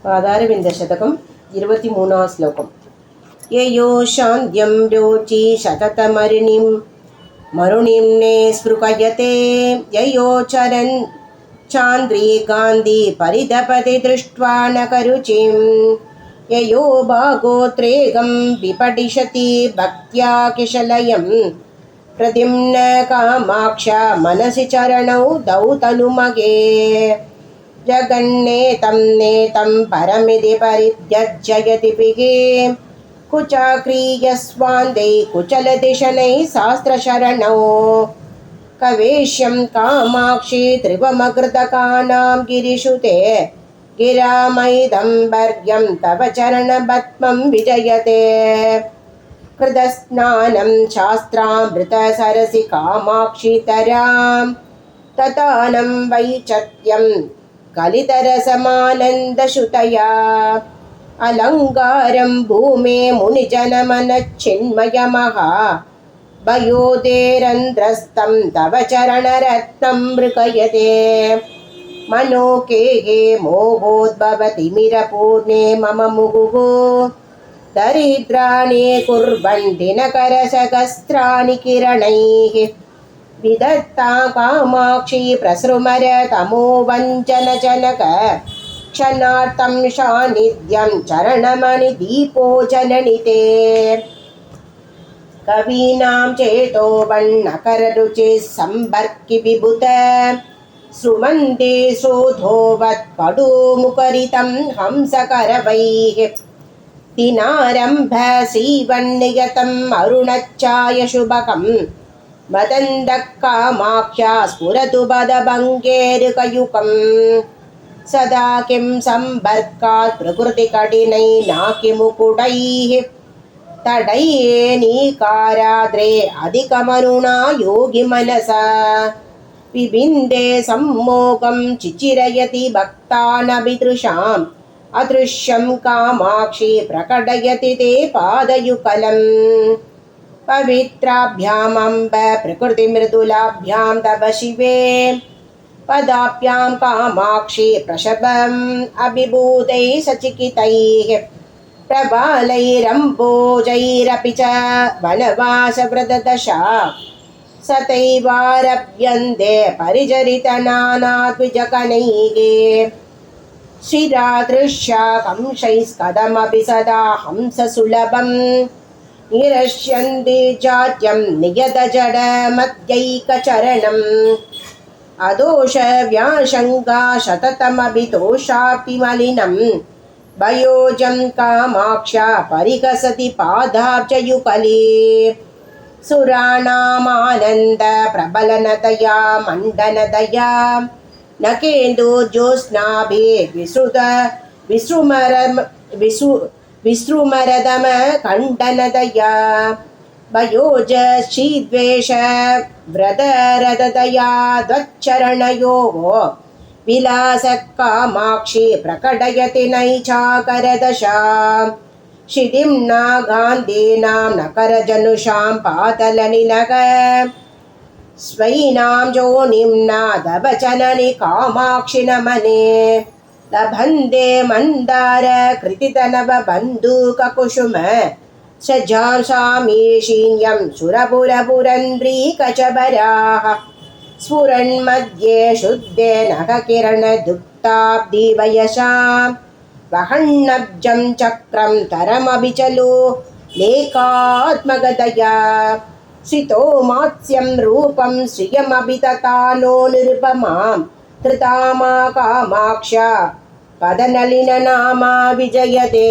पादारविन्दशतकं 23 श्लोकम्। ययो शान्त्यं रोचि शततमरुणिं मरुणिं ने स्पृहयते ययो चरन् चान्द्रीकान्ति परितपति दृष्ट्वा न करुचिं ययो भागोत्रेगं विपठिषति भक्त्या किशलयं प्रद्युम्न कामाक्ष मनसि चरणौ दौ तनुमगे जगन्नेतं नेतं परमिति परित्यज्ययति पिगे कुचाक्रियस्वान्दै कुचलदिशनैः शास्त्रशरणौ कवेश्यं कामाक्षि त्रिभुवमकृतकानां गिरिषुते गिरामैदम्बर्यं तव चरणपद्मं विजयते कृतस्नानं शास्त्रामृतसरसि कामाक्षितरां ततानं वैचत्यं कलितरसमानन्दश्रुतया अलङ्कारं भूमे मुनिजनमनच्छिन्मयमः भयोदेरन्ध्रस्तं तव चरणरत्नं मृगयते मनोकेहे मोहोद्भवतिमिरपूर्णे मम मुहुः दरिद्राणि कुर्वन् दिनकरसहस्राणि किरणैः विदत्ता कामाक्षि प्रसृमर तमो वञ्चनजनक क्षणार्थं सान्निध्यं चरणमणिदीपो जननिते कवीनां चेतो वन्नकररुचिः सम्पर्कि विभुत श्रुवन्ते श्रोधोवत् पडुमुखरितं हंसकरवैः दिनारम्भ श्रीवन्नियतम् अरुणच्छायशुभकं मदन्दः कामाख्या स्फुरतु पदभङ्गेरुकयुकम् सदा किं सम्पर्कात् प्रकृतिकठिनैनाकिमुकुटैः तडैनीकाराद्रे अधिकमरुणा योगि मनसा विबिन्दे सम्मोहं चिचिरयति भक्तानभिदृशाम् अदृश्यं कामाक्षि प्रकटयति ते पादयुगलं पवित्राभ्यामम्ब प्रकृतिमृदुलाभ्यां तव शिवे पदाभ्यां कामाक्षि प्रशभम् अभिभूतैः सचिकितैः प्रबालैरम्भोजैरपि च वनवासव्रतदशा सतैवारभ्यन्ते परिचरितनानाद्विजगणैः शिरादृश्या कंशैस्कदमपि सदा हंससुलभं निरश्यन्ति जात्यं नियतजडमध्यैकचरणम् अदोषव्याशङ्का शततमपि तोषाप्तिमलिनं भयोजं कामाक्षा परिहसति पादाब्जयुगले सुराणामानन्द प्रबलनतया मण्डनदया न केन्दुर्ज्योत्स्नाभिः विसृमरदम खण्डनदया भयोजश्रीद्वेष व्रतरदया त्वच्चरणयोः विलासः कामाक्षि प्रकटयति नैचाकरदशा क्षितिं नागान्धीनां नकरजनुषां पातलनिलः स्वैनां जोनिं नादवचननि कामाक्षि नमने लभन्ते मन्दार कृतितनवबन्धूककुसुम सज्जां सामीशीन्यं सुरपुरपुरन्द्रीकचबराः स्फुरन्मध्ये शुद्धे नखकिरणदुग्धाब्धिवयसां वहन्नब्जं चक्रं तरमभिचलो लेखात्मगतया श्रितो मात्स्यं रूपं श्रियमभिततानो निरुपमां धृतामा कामाक्षा पदनलिननामा विजयते।